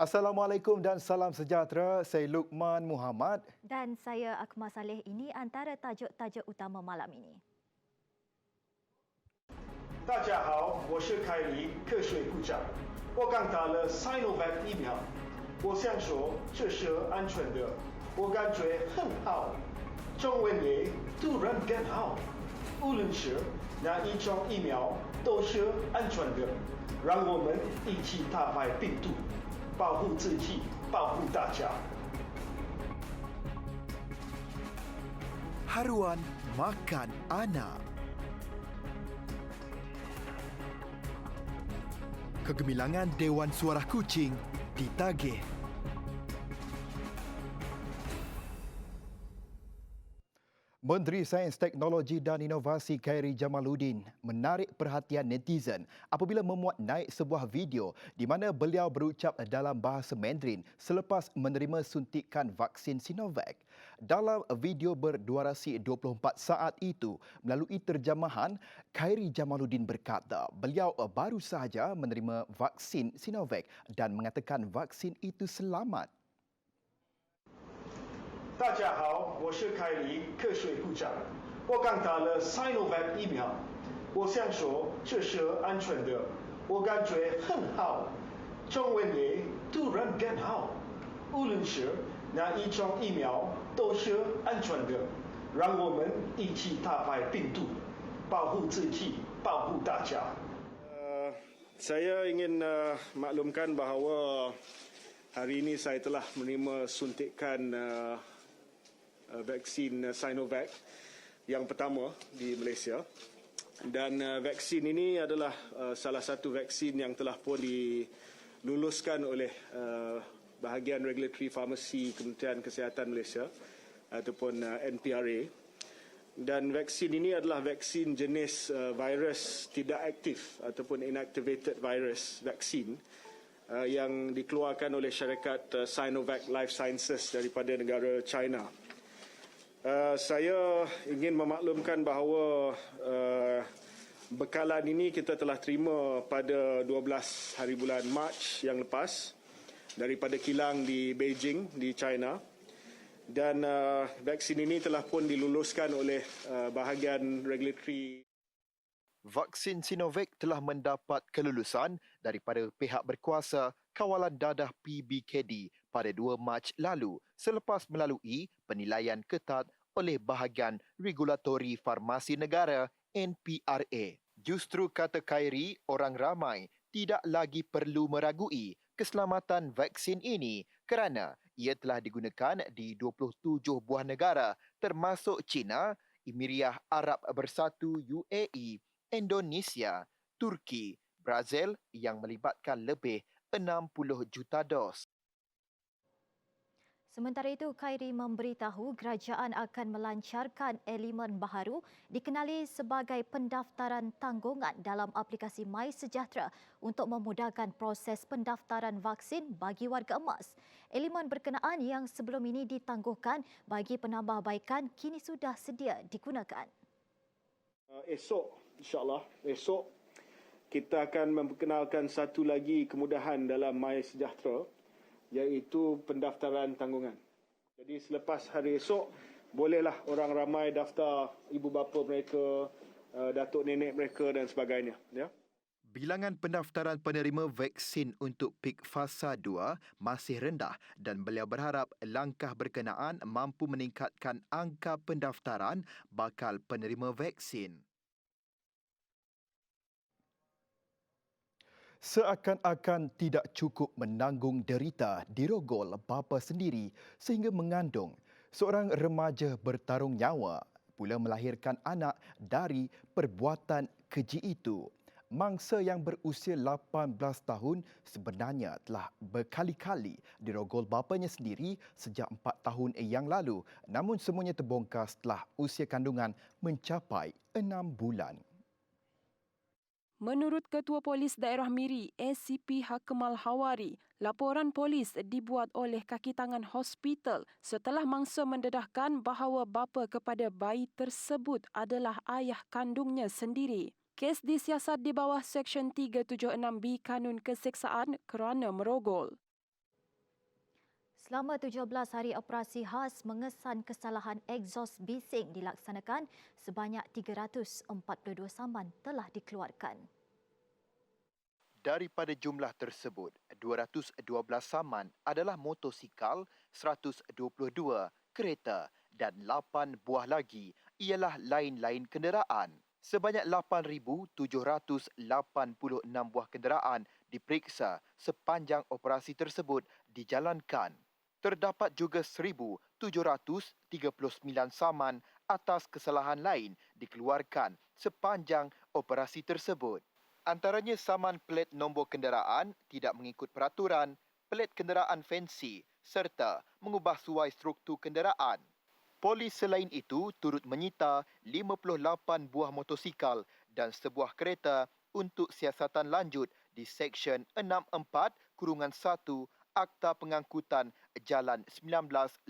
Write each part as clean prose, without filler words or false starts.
Assalamualaikum dan salam sejahtera. Saya Luqman Muhammad. Dan saya Akmal Saleh. Ini antara tajuk-tajuk utama malam ini. 大家好，我是凯里，科学部长。我刚打了 Sinovac 疫苗，我想说这是安全的，我感觉很好。中文也突然更好，无论是哪一种疫苗都是安全的。让我们一起打败病毒，保护自己，保护大家。 Haruan makan anak. Kegemilangan Dewan Suara Kuching ditagih. Menteri Sains, Teknologi dan Inovasi Khairi Jamaluddin menarik perhatian netizen apabila memuat naik sebuah video di mana beliau berucap dalam bahasa Mandarin selepas menerima suntikan vaksin Sinovac. Dalam video berdurasi 24 saat itu, melalui terjemahan, Khairi Jamaluddin berkata beliau baru sahaja menerima vaksin Sinovac dan mengatakan vaksin itu selamat. 大家好，我是凯里，科学部长。我刚打了 Sinovac 疫苗，我想说这是安全的，我感觉很好。中文也突然更好，无论是哪一种疫苗都是安全的。让我们一起打败病毒，保护自己，保护大家。Saya ingin maklumkan bahawa hari ini saya telah menerima suntikan vaksin Sinovac yang pertama di Malaysia, dan vaksin ini adalah salah satu vaksin yang telah pun diluluskan oleh bahagian Regulatory Pharmacy Kementerian Kesihatan Malaysia ataupun NPRA, dan vaksin ini adalah vaksin jenis virus tidak aktif ataupun inactivated virus vaksin yang dikeluarkan oleh syarikat Sinovac Life Sciences daripada negara China. Saya ingin memaklumkan bahawa bekalan ini kita telah terima pada 12 hari bulan Mac yang lepas daripada kilang di Beijing di China, dan vaksin ini telah pun diluluskan oleh bahagian regulatory. Vaksin Sinovac telah mendapat kelulusan daripada pihak berkuasa Kawalan Dadah PBKD pada 2 Mac lalu selepas melalui penilaian ketat oleh bahagian Regulatori Farmasi Negara NPRA. Justru kata Khairi, orang ramai tidak lagi perlu meragui keselamatan vaksin ini kerana ia telah digunakan di 27 buah negara termasuk China, Emiria Arab Bersatu UAE, Indonesia, Turki, Brazil yang melibatkan lebih 60 juta dos. Sementara itu, Khairi memberitahu kerajaan akan melancarkan elemen baharu dikenali sebagai pendaftaran tanggungan dalam aplikasi MySejahtera untuk memudahkan proses pendaftaran vaksin bagi warga emas. Elemen berkenaan yang sebelum ini ditangguhkan bagi penambahbaikan kini sudah sedia digunakan. Esok, insyaAllah, esok kita akan memperkenalkan satu lagi kemudahan dalam MySejahtera, iaitu pendaftaran tanggungan. Jadi selepas hari esok, bolehlah orang ramai daftar ibu bapa mereka, datuk nenek mereka dan sebagainya. Ya. Bilangan pendaftaran penerima vaksin untuk peak fasa 2 masih rendah dan beliau berharap langkah berkenaan mampu meningkatkan angka pendaftaran bakal penerima vaksin. Seakan-akan tidak cukup menanggung derita dirogol bapa sendiri sehingga mengandung, seorang remaja bertarung nyawa pula melahirkan anak dari perbuatan keji itu. Mangsa yang berusia 18 tahun sebenarnya telah berkali-kali dirogol bapanya sendiri sejak 4 tahun yang lalu, namun semuanya terbongkar setelah usia kandungan mencapai 6 bulan. Menurut Ketua Polis Daerah Miri, ACP Hakemal Hawari, laporan polis dibuat oleh kaki tangan hospital setelah mangsa mendedahkan bahawa bapa kepada bayi tersebut adalah ayah kandungnya sendiri. Kes disiasat di bawah Seksyen 376B Kanun Keseksaan kerana merogol. Selama 17 hari operasi khas mengesan kesalahan egsos bising dilaksanakan, sebanyak 342 saman telah dikeluarkan. Daripada jumlah tersebut, 212 saman adalah motosikal, 122 kereta dan 8 buah lagi ialah lain-lain kenderaan. Sebanyak 8,786 buah kenderaan diperiksa sepanjang operasi tersebut dijalankan. Terdapat juga 1,739 saman atas kesalahan lain dikeluarkan sepanjang operasi tersebut. Antaranya saman pelet nombor kenderaan tidak mengikut peraturan, pelet kenderaan fancy serta mengubah suai struktur kenderaan. Polis selain itu turut menyita 58 buah motosikal dan sebuah kereta untuk siasatan lanjut di Seksyen 64/1 Akta Pengangkutan Jalan 1987.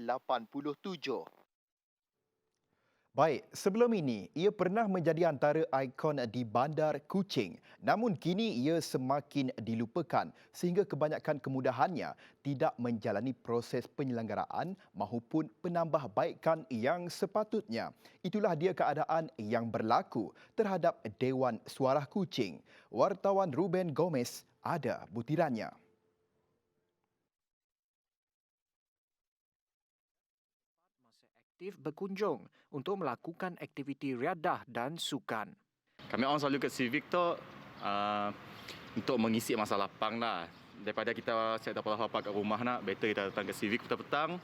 Baik, sebelum ini ia pernah menjadi antara ikon di Bandar Kuching. Namun kini ia semakin dilupakan sehingga kebanyakan kemudahannya tidak menjalani proses penyelenggaraan maupun penambahbaikan yang sepatutnya. Itulah dia keadaan yang berlaku terhadap Dewan Suara Kuching. Wartawan Ruben Gomez ada butirannya. Aktif berkunjung untuk melakukan aktiviti riadah dan sukan. Kami orang selalu ke Civic tu untuk mengisi masa lapang lah. Daripada kita set up apa kat rumah nak, better kita datang ke Civic petang-petang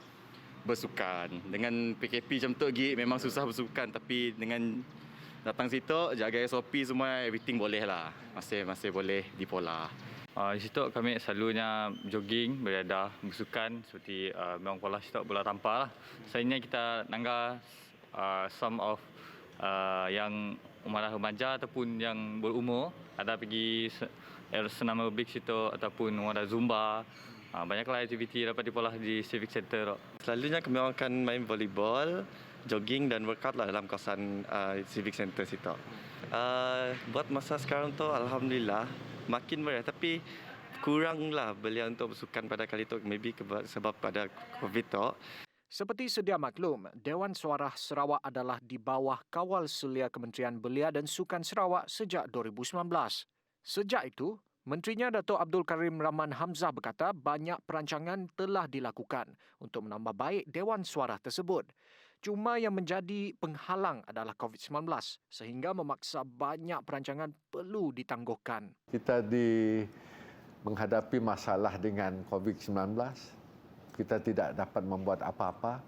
bersukan. Dengan PKP macam tu lagi memang susah bersukan, tapi dengan datang situ jaga SOP semua, everything boleh lah. Masih boleh dipola. Di situ kami selalunya jogging, beriadah, bersukan seperti memang pola situ bola tampar lah. Selainnya kita nangga some of yang umur remaja ataupun yang berumur ada pergi senam aerobik situ ataupun ada zumba. Banyaklah aktiviti dapat dipola di Civic Center. Selalunya kami orang akan main volleyball, jogging dan workout lah dalam kawasan Civic Center situ. Buat masa sekarang tu alhamdulillah makin meriah, tapi kuranglah belia untuk bersukan pada kali itu, maybe sebab pada COVID tu. Seperti sedia maklum, Dewan Suara Sarawak adalah di bawah kawal sulia Kementerian Belia dan Sukan Sarawak sejak 2019. Sejak itu, Menterinya Datuk Abdul Karim Rahman Hamzah berkata banyak perancangan telah dilakukan untuk menambah baik Dewan Suara tersebut. Cuma yang menjadi penghalang adalah COVID-19 sehingga memaksa banyak perancangan perlu ditangguhkan. Kita menghadapi masalah dengan COVID-19. Kita tidak dapat membuat apa-apa.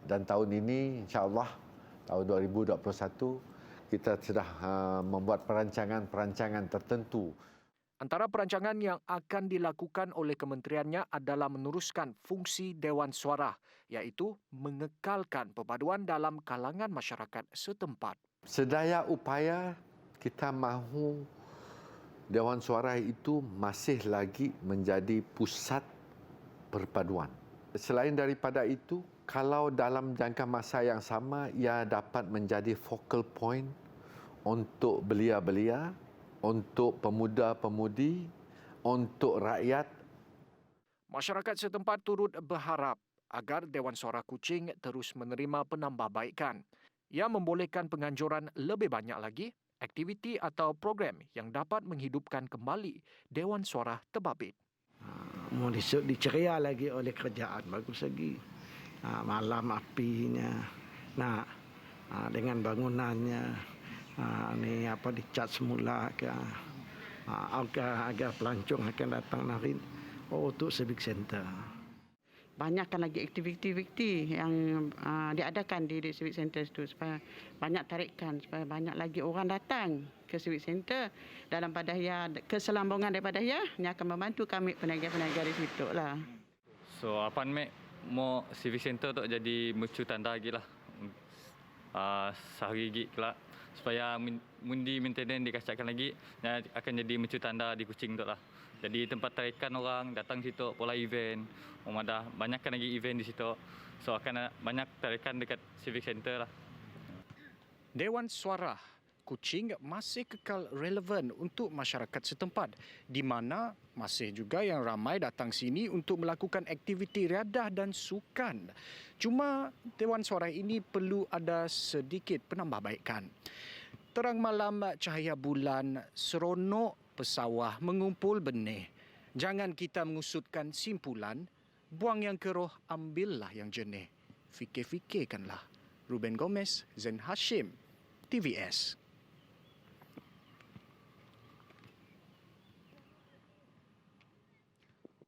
Dan tahun ini insya-Allah tahun 2021 kita sudah membuat perancangan tertentu. Antara perancangan yang akan dilakukan oleh kementeriannya adalah meneruskan fungsi Dewan Suara, iaitu mengekalkan perpaduan dalam kalangan masyarakat setempat. Sedaya upaya kita mahu Dewan Suara itu masih lagi menjadi pusat perpaduan. Selain daripada itu, kalau dalam jangka masa yang sama ia dapat menjadi focal point untuk belia-belia, untuk pemuda-pemudi, untuk rakyat. Masyarakat setempat turut berharap agar Dewan Suara Kuching terus menerima penambahbaikan. Ia membolehkan penganjuran lebih banyak lagi aktiviti atau program yang dapat menghidupkan kembali Dewan Suara Terbabit. Mau diceria lagi oleh kerajaan, bagus lagi. Malam apinya, dengan bangunannya, dicat semula ke agar pelancong akan datang nanti untuk Civic Center. Banyakkan lagi aktiviti-aktiviti yang diadakan di Civic Center itu supaya banyak tarikan, supaya banyak lagi orang datang ke Civic Center dalam padaya, keselambungan daripada ia akan membantu kami peniaga-peniaga di situ lah. So apa ni mau Civic Center tu jadi mercu tanda lagi lah. Sehari gig kelak supaya mundi maintenance dikacakkan lagi akan jadi mercu tanda di Kuching tu lah. Jadi tempat tarikan orang datang situ, pola event, ada banyakkan lagi event di situ. So akan banyak tarikan dekat Civic Center lah. Dewan Suara Kuching masih kekal relevan untuk masyarakat setempat, di mana masih juga yang ramai datang sini untuk melakukan aktiviti riadah dan sukan. Cuma Dewan Suara ini perlu ada sedikit penambahbaikan. Terang malam, cahaya bulan, seronok pesawah mengumpul benih. Jangan kita mengusutkan simpulan, buang yang keruh, ambillah yang jernih. Fikir-fikirkanlah. Ruben Gomez, Zain Hashim, TVS.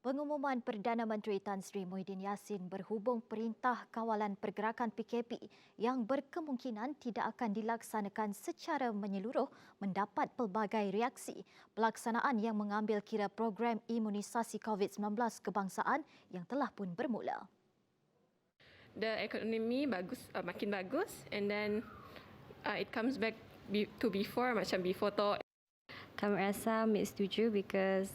Pengumuman Perdana Menteri Tan Sri Muhyiddin Yassin berhubung Perintah Kawalan Pergerakan PKP yang berkemungkinan tidak akan dilaksanakan secara menyeluruh mendapat pelbagai reaksi. Pelaksanaan yang mengambil kira program imunisasi COVID-19 kebangsaan yang telah pun bermula. The economy bagus, makin bagus, and then it comes back to before, macam before tu. Kami rasa setuju because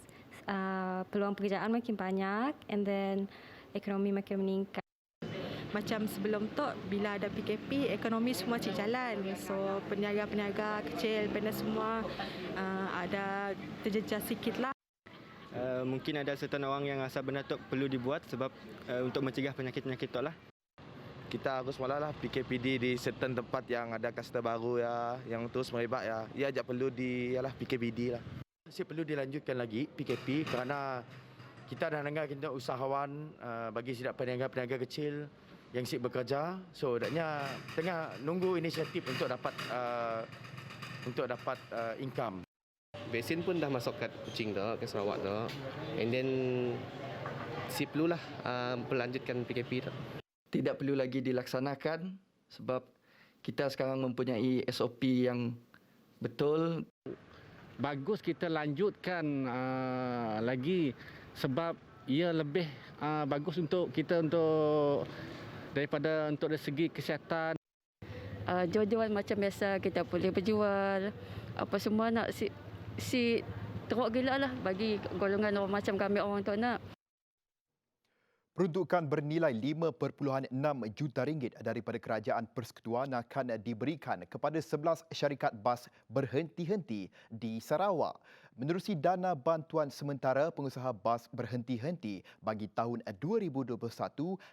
peluang pekerjaan makin banyak and then ekonomi makin meningkat. Macam sebelum tu, bila ada PKP, ekonomi semua cik jalan. So, peniaga-peniaga kecil, benda semua ada terjejas sikit lah. Mungkin ada certain orang yang rasa benda tu perlu dibuat sebab untuk mencegah penyakit-penyakit tu lah. Kita harus mulalah PKPD di certain tempat yang ada customer baru ya, yang terus merebak ya. Ia ajak perlu PKPD lah. Masih perlu dilanjutkan lagi PKP kerana kita dah dengar kita usahawan bagi sidap peniaga-peniaga kecil yang sibuk bekerja. So, daknya tengah nunggu inisiatif untuk dapat income. Vaksin pun dah masuk kat Kuching tu, ke Sarawak tu. And then si perlulah melanjutkan PKP tu. Tidak perlu lagi dilaksanakan sebab kita sekarang mempunyai SOP yang betul. Bagus kita lanjutkan lagi sebab ia lebih bagus untuk kita daripada dari segi kesihatan. Jual-jual macam biasa kita boleh berjual. Apa semua nak si teruk gila lah bagi golongan orang macam kami orang tu nak. Peruntukan bernilai 5.6 juta ringgit daripada Kerajaan Persekutuan akan diberikan kepada 11 syarikat bas berhenti-henti di Sarawak menerusi dana bantuan sementara pengusaha bas berhenti-henti bagi tahun 2021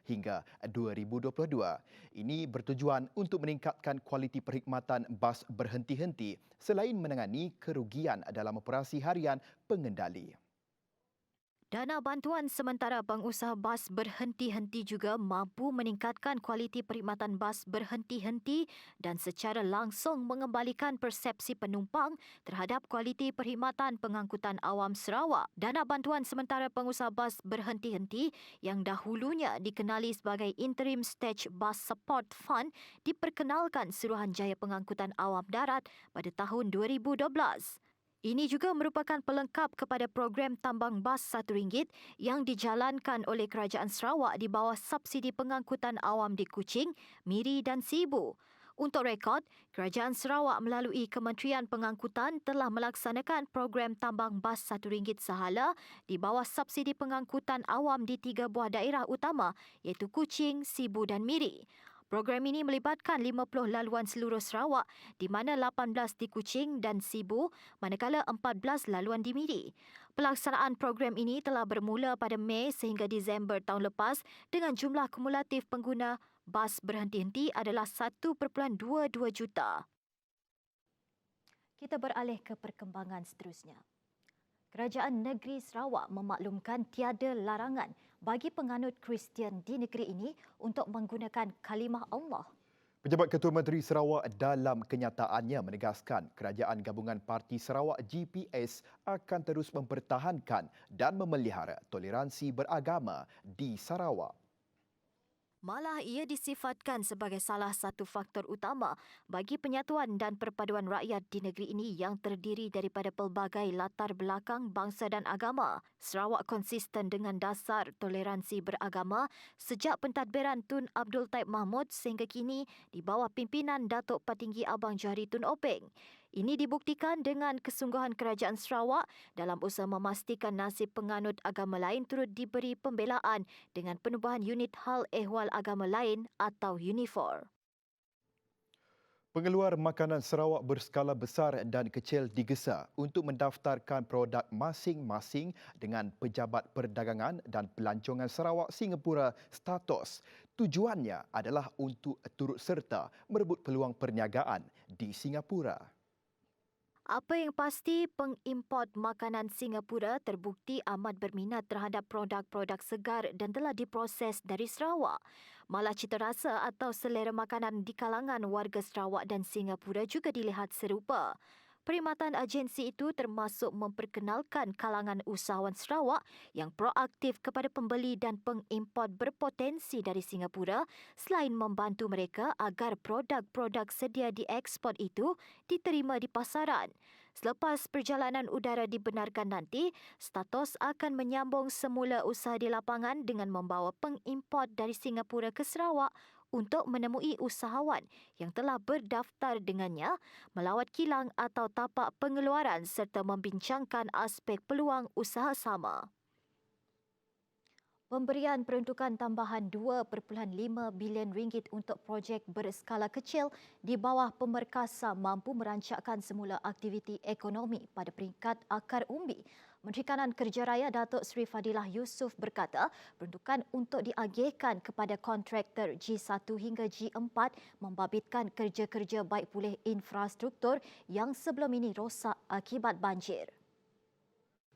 hingga 2022. Ini bertujuan untuk meningkatkan kualiti perkhidmatan bas berhenti-henti selain menangani kerugian dalam operasi harian pengendali. Dana bantuan sementara pengusaha bas berhenti-henti juga mampu meningkatkan kualiti perkhidmatan bas berhenti-henti dan secara langsung mengembalikan persepsi penumpang terhadap kualiti perkhidmatan pengangkutan awam Sarawak. Dana bantuan sementara pengusaha bas berhenti-henti yang dahulunya dikenali sebagai Interim Stage Bus Support Fund diperkenalkan Suruhanjaya Pengangkutan Awam Darat pada tahun 2012. Ini juga merupakan pelengkap kepada program tambang bas RM1 yang dijalankan oleh Kerajaan Sarawak di bawah subsidi pengangkutan awam di Kuching, Miri dan Sibu. Untuk rekod, Kerajaan Sarawak melalui Kementerian Pengangkutan telah melaksanakan program tambang bas RM1 sahala di bawah subsidi pengangkutan awam di 3 buah daerah utama iaitu Kuching, Sibu dan Miri. Program ini melibatkan 50 laluan seluruh Sarawak di mana 18 di Kuching dan Sibu manakala 14 laluan di Miri. Pelaksanaan program ini telah bermula pada Mei sehingga Disember tahun lepas dengan jumlah kumulatif pengguna bas berhenti-henti adalah 1.22 juta. Kita beralih ke perkembangan seterusnya. Kerajaan Negeri Sarawak memaklumkan tiada larangan bagi penganut Kristian di negeri ini untuk menggunakan kalimah Allah. Pejabat Ketua Menteri Sarawak dalam kenyataannya menegaskan Kerajaan Gabungan Parti Sarawak GPS akan terus mempertahankan dan memelihara toleransi beragama di Sarawak. Malah ia disifatkan sebagai salah satu faktor utama bagi penyatuan dan perpaduan rakyat di negeri ini yang terdiri daripada pelbagai latar belakang bangsa dan agama. Sarawak konsisten dengan dasar toleransi beragama sejak pentadbiran Tun Abdul Taib Mahmud sehingga kini di bawah pimpinan Datuk Patinggi Abang Johari Tun Openg. Ini dibuktikan dengan kesungguhan Kerajaan Sarawak dalam usaha memastikan nasib penganut agama lain turut diberi pembelaan dengan penubuhan Unit Hal Ehwal Agama Lain atau UNIFOR. Pengeluar makanan Sarawak berskala besar dan kecil digesa untuk mendaftarkan produk masing-masing dengan Pejabat Perdagangan dan Pelancongan Sarawak Singapura Statos. Tujuannya adalah untuk turut serta merebut peluang perniagaan di Singapura. Apa yang pasti, pengimport makanan Singapura terbukti amat berminat terhadap produk-produk segar dan telah diproses dari Sarawak. Malah cita rasa atau selera makanan di kalangan warga Sarawak dan Singapura juga dilihat serupa. Perkhidmatan agensi itu termasuk memperkenalkan kalangan usahawan Sarawak yang proaktif kepada pembeli dan pengimport berpotensi dari Singapura selain membantu mereka agar produk-produk sedia diekspor itu diterima di pasaran. Selepas perjalanan udara dibenarkan nanti, Statos akan menyambung semula usaha di lapangan dengan membawa pengimport dari Singapura ke Sarawak untuk menemui usahawan yang telah berdaftar dengannya, melawat kilang atau tapak pengeluaran serta membincangkan aspek peluang usaha sama. Pemberian peruntukan tambahan RM2.5 bilion untuk projek berskala kecil di bawah Pemerkasa mampu merancakkan semula aktiviti ekonomi pada peringkat akar umbi. Menteri Kanan Kerja Raya Datuk Seri Fadilah Yusof berkata, peruntukan untuk diagihkan kepada kontraktor G1 hingga G4 membabitkan kerja-kerja baik pulih infrastruktur yang sebelum ini rosak akibat banjir.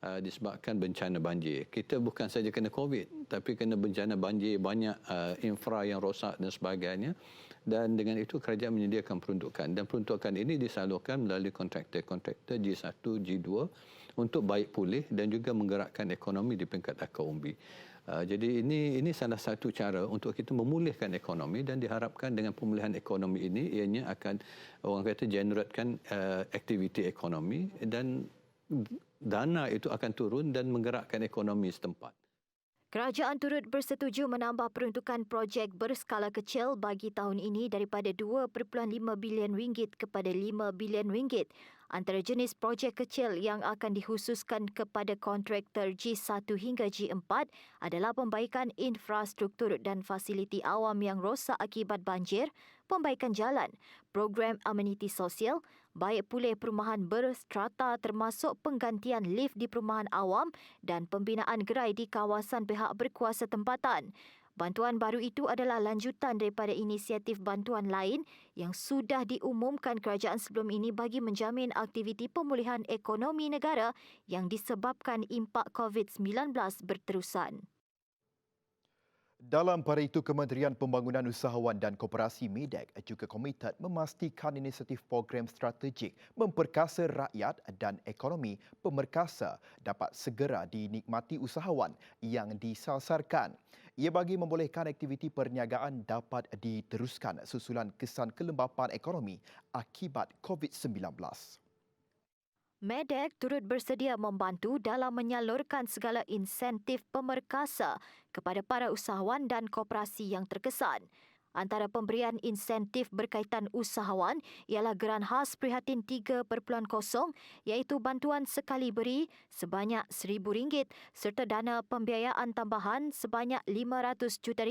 Disebabkan bencana banjir. Kita bukan saja kena COVID, tapi kena bencana banjir, banyak infra yang rosak dan sebagainya. Dan dengan itu kerajaan menyediakan peruntukan. Dan peruntukan ini disalurkan melalui kontraktor G1, G2 untuk baik pulih dan juga menggerakkan ekonomi di peringkat akar umbi. Jadi ini salah satu cara untuk kita memulihkan ekonomi dan diharapkan dengan pemulihan ekonomi ini ianya akan orang kata generatekan aktiviti ekonomi dan dana itu akan turun dan menggerakkan ekonomi setempat. Kerajaan turut bersetuju menambah peruntukan projek berskala kecil bagi tahun ini daripada RM2.5 bilion kepada RM5 bilion. Antara jenis projek kecil yang akan dikhususkan kepada kontraktor G1 hingga G4 adalah pembaikan infrastruktur dan fasiliti awam yang rosak akibat banjir, pembaikan jalan, program ameniti sosial, baik pulih perumahan berstrata termasuk penggantian lift di perumahan awam dan pembinaan gerai di kawasan pihak berkuasa tempatan. Bantuan baru itu adalah lanjutan daripada inisiatif bantuan lain yang sudah diumumkan kerajaan sebelum ini bagi menjamin aktiviti pemulihan ekonomi negara yang disebabkan impak COVID-19 berterusan. Dalam pada itu, Kementerian Pembangunan Usahawan dan Koperasi MEDEC juga komited memastikan inisiatif program strategik memperkasa rakyat dan ekonomi pemerkasa dapat segera dinikmati usahawan yang disasarkan. Ia bagi membolehkan aktiviti perniagaan dapat diteruskan susulan kesan kelembapan ekonomi akibat COVID-19. MEDEC turut bersedia membantu dalam menyalurkan segala insentif pemerkasa kepada para usahawan dan koperasi yang terkesan. Antara pemberian insentif berkaitan usahawan ialah geran khas prihatin 3.0 iaitu bantuan sekali beri sebanyak RM1,000 serta dana pembiayaan tambahan sebanyak RM500 juta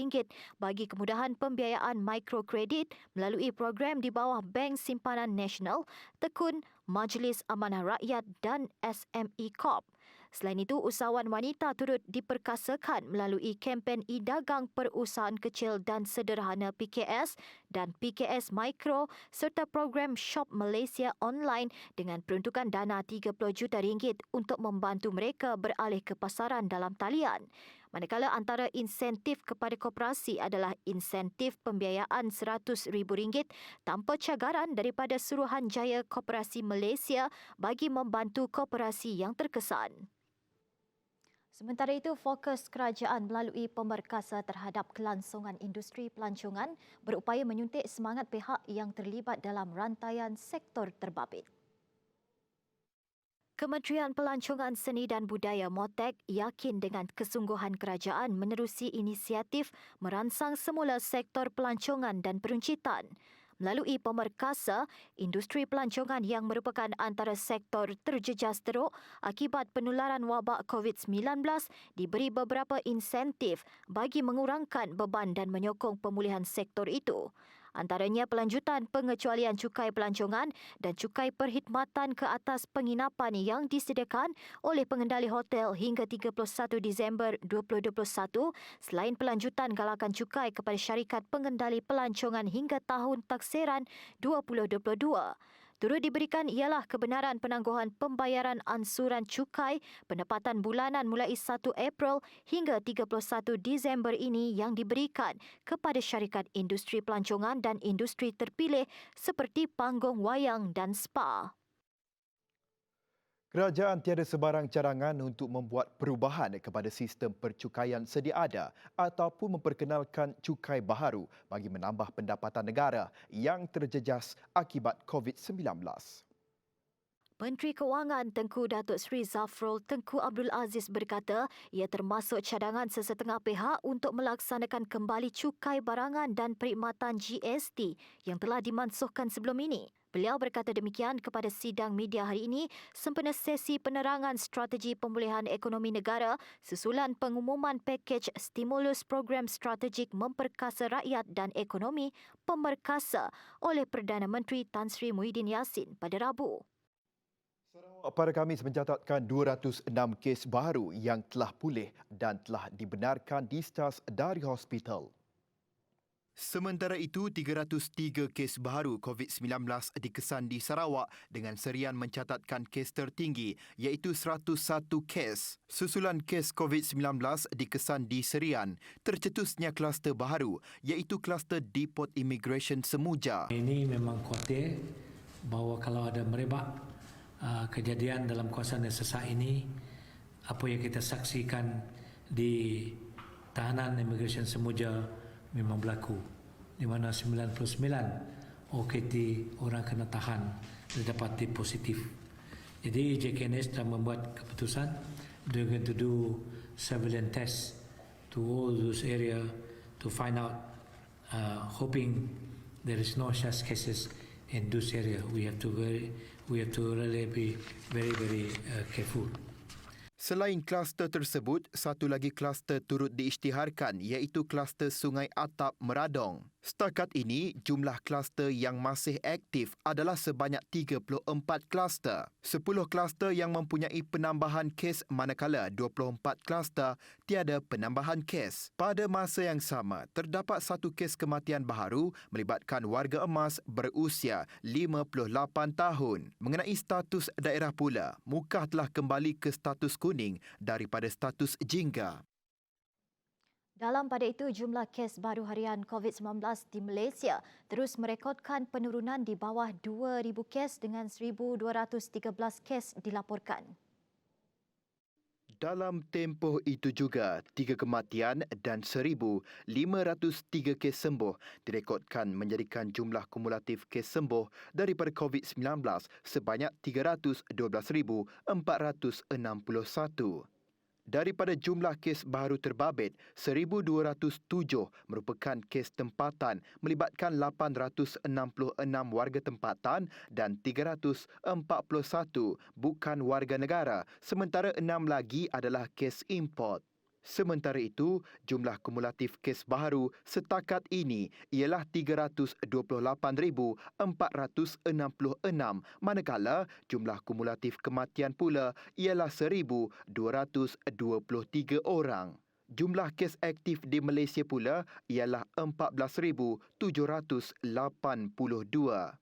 bagi kemudahan pembiayaan mikrokredit melalui program di bawah Bank Simpanan Nasional, Tekun, Majlis Amanah Rakyat dan SME Corp. Selain itu, usahawan wanita turut diperkasakan melalui kempen e-dagang perusahaan kecil dan sederhana PKS dan PKS Mikro serta program Shop Malaysia Online dengan peruntukan dana RM30 juta untuk membantu mereka beralih ke pasaran dalam talian. Manakala antara insentif kepada koperasi adalah insentif pembiayaan RM100,000 tanpa cagaran daripada Suruhanjaya Koperasi Malaysia bagi membantu koperasi yang terkesan. Sementara itu, fokus kerajaan melalui pemerkasa terhadap kelangsungan industri pelancongan berupaya menyuntik semangat pihak yang terlibat dalam rantaian sektor terbabit. Kementerian Pelancongan Seni dan Budaya MOTEK yakin dengan kesungguhan kerajaan menerusi inisiatif merangsang semula sektor pelancongan dan peruncitan. Melalui pemerkasa, industri pelancongan yang merupakan antara sektor terjejas teruk akibat penularan wabak COVID-19 diberi beberapa insentif bagi mengurangkan beban dan menyokong pemulihan sektor itu. Antaranya pelanjutan pengecualian cukai pelancongan dan cukai perkhidmatan ke atas penginapan yang disediakan oleh pengendali hotel hingga 31 Disember 2021 selain pelanjutan galakan cukai kepada syarikat pengendali pelancongan hingga tahun taksiran 2022. Turut diberikan ialah kebenaran penangguhan pembayaran ansuran cukai pendapatan bulanan mulai 1 April hingga 31 Disember ini yang diberikan kepada syarikat industri pelancongan dan industri terpilih seperti panggung wayang dan spa. Kerajaan tiada sebarang cadangan untuk membuat perubahan kepada sistem percukaian sedia ada ataupun memperkenalkan cukai baharu bagi menambah pendapatan negara yang terjejas akibat COVID-19. Menteri Kewangan Tengku Datuk Seri Zafrul Tengku Abdul Aziz berkata ia termasuk cadangan sesetengah pihak untuk melaksanakan kembali cukai barangan dan perkhidmatan GST yang telah dimansuhkan sebelum ini. Beliau berkata demikian kepada sidang media hari ini sempena sesi penerangan strategi pemulihan ekonomi negara susulan pengumuman pakej stimulus program strategik memperkasa rakyat dan ekonomi pemerkasa oleh Perdana Menteri Tan Sri Muhyiddin Yassin pada Rabu. Pada Khamis mencatatkan 206 kes baru yang telah pulih dan telah dibenarkan discharge dari hospital. Sementara itu, 303 kes baru COVID-19 dikesan di Sarawak dengan serian mencatatkan kes tertinggi iaitu 101 kes. Susulan kes COVID-19 dikesan di serian tercetusnya kluster baru iaitu kluster Depot Immigration Semuja. Ini memang khawatir bahawa kalau ada merebak kejadian dalam kawasan yang sesak ini, apa yang kita saksikan di tahanan Immigration Semuja memang berlaku, di mana 99 OKT orang kena tahan didapati positif. Jadi JKNS telah membuat keputusan they're going to do surveillance test to all those area to find out, hoping there is no such cases in those area. We have to really be very careful. Selain kluster tersebut, satu lagi kluster turut diisytiharkan iaitu kluster Sungai Atap Meradong. Setakat ini, jumlah kluster yang masih aktif adalah sebanyak 34 kluster. 10 kluster yang mempunyai penambahan kes manakala 24 kluster tiada penambahan kes. Pada masa yang sama, terdapat satu kes kematian baharu melibatkan warga emas berusia 58 tahun. Mengenai status daerah pula, Mukah telah kembali ke status kuning daripada status jingga. Dalam pada itu, jumlah kes baru harian COVID-19 di Malaysia terus merekodkan penurunan di bawah 2,000 kes dengan 1,213 kes dilaporkan. Dalam tempoh itu juga, 3 kematian dan 1,503 kes sembuh direkodkan menjadikan jumlah kumulatif kes sembuh daripada COVID-19 sebanyak 312,461. Daripada jumlah kes baru terbabit, 1,207 merupakan kes tempatan melibatkan 866 warga tempatan dan 341 bukan warga negara, sementara 6 lagi adalah kes import. Sementara itu, jumlah kumulatif kes baharu setakat ini ialah 328,466, manakala jumlah kumulatif kematian pula ialah 1,223 orang. Jumlah kes aktif di Malaysia pula ialah 14,782.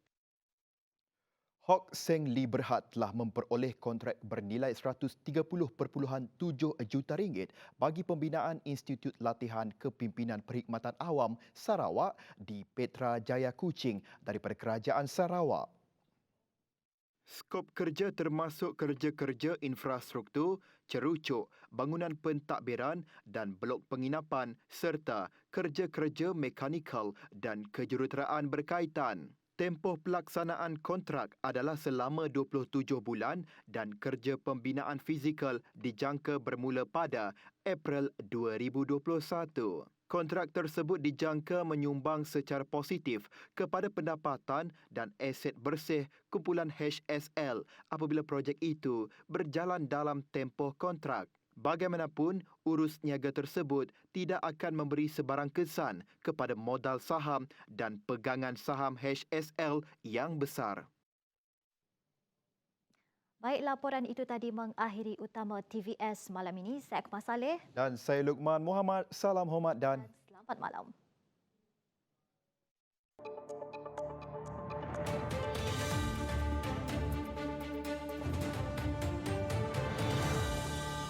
Hok Seng Lee Berhad telah memperoleh kontrak bernilai RM130.7 juta bagi pembinaan Institut Latihan Kepimpinan Perkhidmatan Awam Sarawak di Petra Jaya Kuching daripada Kerajaan Sarawak. Skop kerja termasuk kerja-kerja infrastruktur, cerucuk, bangunan pentadbiran dan blok penginapan serta kerja-kerja mekanikal dan kejuruteraan berkaitan. Tempoh pelaksanaan kontrak adalah selama 27 bulan dan kerja pembinaan fizikal dijangka bermula pada April 2021. Kontrak tersebut dijangka menyumbang secara positif kepada pendapatan dan aset bersih kumpulan HSL apabila projek itu berjalan dalam tempoh kontrak. Bagaimanapun, urus niaga tersebut tidak akan memberi sebarang kesan kepada modal saham dan pegangan saham HSL yang besar. Baik, laporan itu tadi mengakhiri utama TVS malam ini. Saya Akmal Saleh. Dan saya Lukman Muhammad. Salam hormat dan Selamat malam.